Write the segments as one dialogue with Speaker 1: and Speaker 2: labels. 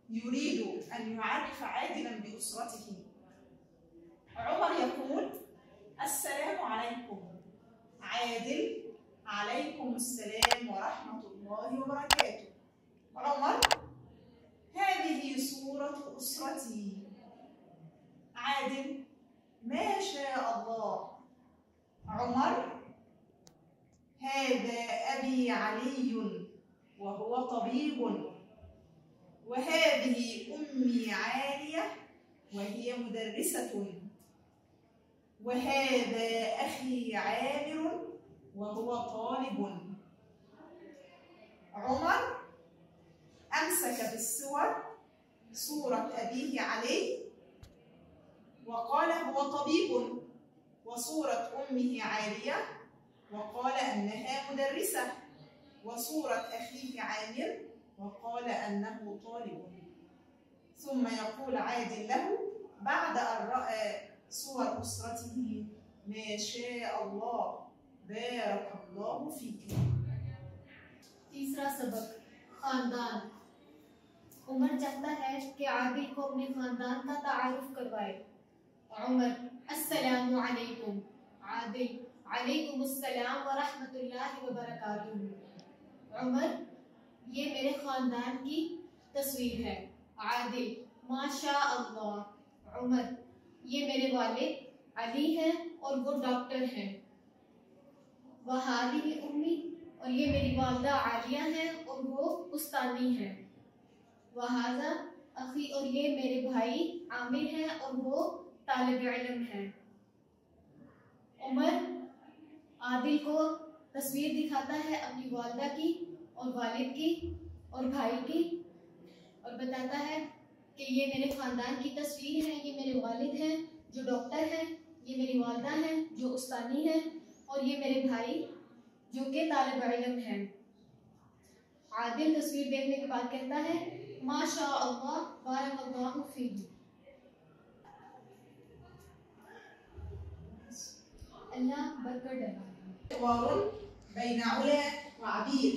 Speaker 1: يريد أن يعرف عادلا بأسرته. عمر يقول: السلام عليكم. عادل: عليكم السلام ورحمة الله وبركاته. عمر: هذه صورة أسرتي. عادل: ما شاء الله. عمر: هذا أبي علي وهو طبيب، وهذه أمي عالية وهي مدرسة، وهذا أخي عامر وهو طالب. عمر أمسك بالصور صورة أبيه علي وقال هو طبيب، وصورة أمه عالية وقال أنها مدرسة، وصورة أخيه عامر وقال أنه طالب. ثم يقول عادل له بعد أن رأى صور أسرته: ما شاء الله، بارك الله فيك.
Speaker 2: तीसरा सबक खानदान। उमर चाहता है कि आदिल को अपने खानदान का तारुफ करवाए। उमर: अस्सलामु अलैकुम। आदिल: अलैकुम अस्सलाम व रहमतुल्लाहि व बरकातुहू। उमर: ये मेरे खानदान की तस्वीर है। आदिल: माशा अल्लाह। उमर: ये मेरे वालिद अली हैं और वो डॉक्टर हैं। वहादिही उम्मी, और ये मेरी वालदा आलिया हैं और वो उस्तानी हैं। वहाजा अखी, और ये मेरे भाई आमिर हैं और वो तालिब इल्म हैं। उमर आदिल को तस्वीर दिखाता है अपनी वालदा की और वालिद की और भाई की, और बताता है कि ये मेरे खानदान की तस्वीर है। ये मेरे वालिद हैं जो डॉक्टर हैं, ये मेरी वालदा हैं जो उस्तानी हैं, और ये मेरे भाई जो कि तालिब इल्म हैं। आदिल तस्वीर देखने के बाद कहता है: माशा अल्लाह, बारकल्लाहु फीही। अल्लाह बरकत डाले।
Speaker 1: حوار بين علا وعبير.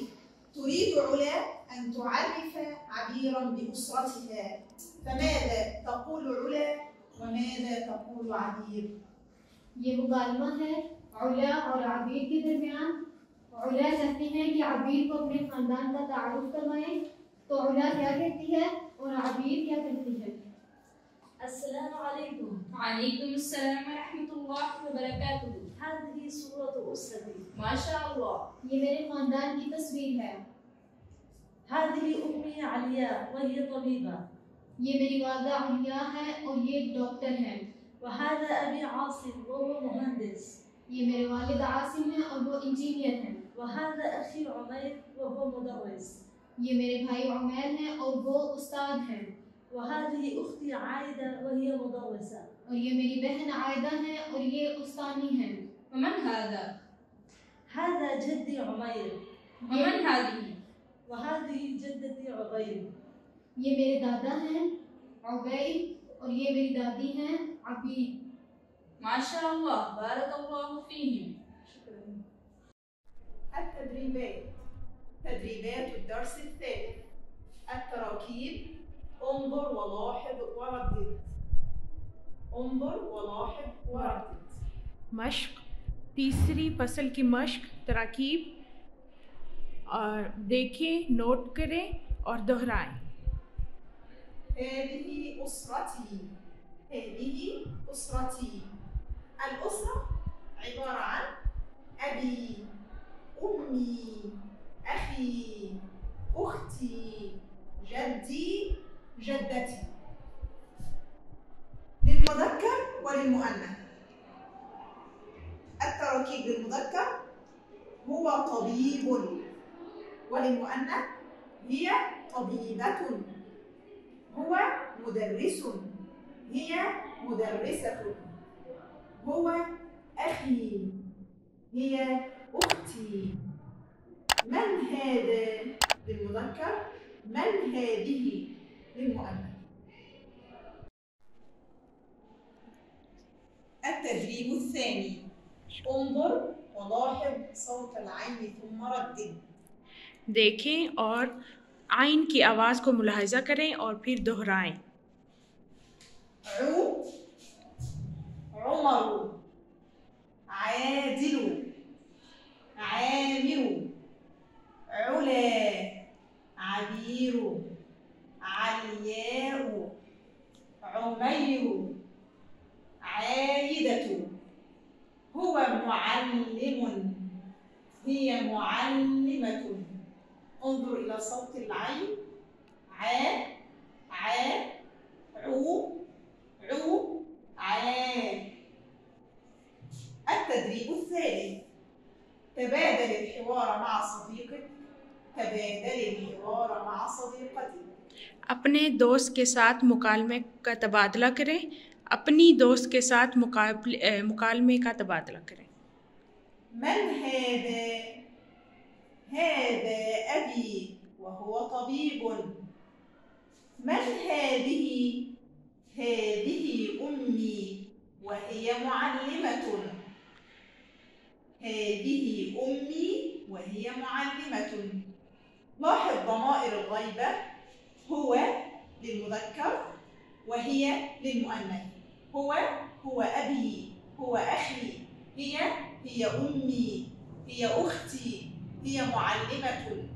Speaker 1: تريد علا أن تعرف عبيرا بأسرتها، فماذا تقول علا وماذا تقول عبير؟
Speaker 2: ये मुकालमा है उला और आबिर के दरमियान। उला चाहती है कि आबिर को अपने खानदान का तारुफ करवाएं, तो उला क्या कहती है और आबिर क्या कहती है?
Speaker 3: अस्सलामु अलैकुम।
Speaker 4: वालेकुम अस्सलाम व रहमतुल्लाहि व बरकातुहू।
Speaker 3: हाज़िही सूरतु उसरती।
Speaker 4: माशाअल्लाह,
Speaker 2: ये मेरे खानदान की तस्वीर है।
Speaker 3: हाज़िही उम्मी आलिया वहिय तबीबा।
Speaker 2: ये मेरी वालदा अलिया है और ये डॉक्टर हैं।
Speaker 3: वहाज़ा अबी आसिम वहुव मुहंदिस।
Speaker 2: ये मेरे वालिद आसिम हैं और वो इंजीनियर हैं।
Speaker 3: वहाज़ा अखी उमैर वहुव मुदर्रिस।
Speaker 2: ये मेरे भाई उमैर हैं और वो उस्ताद हैं।
Speaker 3: वहाज़िही उख्ती आयदा वहिय मुदर्रिसा।
Speaker 2: और ये मेरी बहन आयदा हैं और ये उस्तानी हैं।
Speaker 4: वमन हादा?
Speaker 3: हाज़ा जद्दी उमैर।
Speaker 4: वमन हादिही?
Speaker 3: वहाज़िही जद्दती उबैर।
Speaker 2: ये मेरे दादा हैं उबैर और ये मेरी दादी हैं अबीद।
Speaker 4: माशाअल्लाह, बारकल्लाहु फीहिम।
Speaker 1: التدريبات. تدريبات الدرس الثالث. التراكيب: انظر ولاحظ وردد. انظر ولاحظ وردد.
Speaker 5: मश्क, तीसरी फसल की मश्क तराकीब, और देखें, नोट करें और दोहराएं।
Speaker 1: هذه أسرتي. هذه أسرتي. الأسرة عبارة عن أبي، أمي، أخي، أختي، جدي، جدتي. للمذكر وللمؤنث. التراكيب للمذكر: هو طبيب، وللمؤنث: هي طبيبة، هو مدرس، هي مدرسة، هو أخي، هي أختي. من هذا للمذكر، من هذه للمؤنث. التدريب الثاني: انظر ولاحظ صوت العين ثم ردد.
Speaker 5: देखें और आइन की आवाज़ को मुलाहिजा करें और फिर दोहराएं।
Speaker 1: उमर, आदिल, आमिर, उला, आबीर, आलियाء, उमैर, عايدة. هو معلم، هي معلمة. انظر إلى صوت العين. عا، عا، عو، عو، عا. التدريب الثالث: تبادل الحوار مع صديقك، تبادل الحوار مع صديقتك.
Speaker 5: अपने दोस्त के साथ मुकालमे का तबादला करें। अपनी दोस्त के साथ मुकालमे का तबादला करें।
Speaker 1: من هذا؟ هذا أبي وهو طبيب. من هذه؟ هذه أمي وهي معلمة. هذه أمي وهي معلمة. لاحظ ضمائر الغيبة: هو للمذكر وهي للمؤنث. هو أبي، هو أخي، هي أمي، هي أختي، هي معلمة.